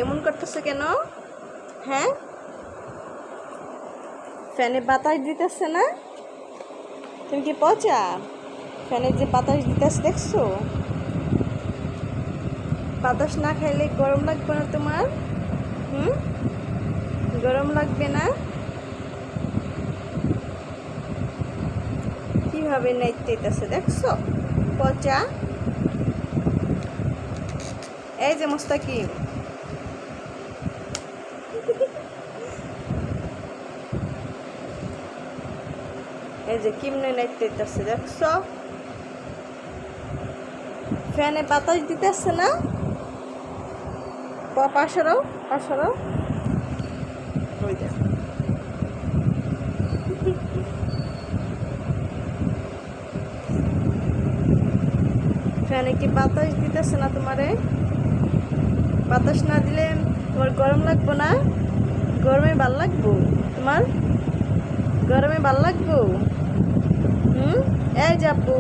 এমন করতেছো কেন? হ্যাঁ, ফ্যানে বাতাস দিতেছে না? তুমি কি পচা? ফ্যানে যে বাতাস দিতেছে দেখছো? বাতাস না খাইলে গরম লাগবে না তোমার? হুম, গরম লাগবে না? কিভাবে নাইতেছে দেখছো? পচা। এই যে মুস্তাকিম, এই যে কিমনে নাইতেছে দেখছো? ফ্যানে বাতাস দিতেছে না? পাশারও পাশারও ওই দেখ, ফ্যানে কি বাতাস দিতেছে না তোমারে? বাতাস না দিলে তোমার গরম লাগবো না? গরমে ভাল লাগবো তোমার? গরমে ভাল লাগবো? হুম, এই যে আপু,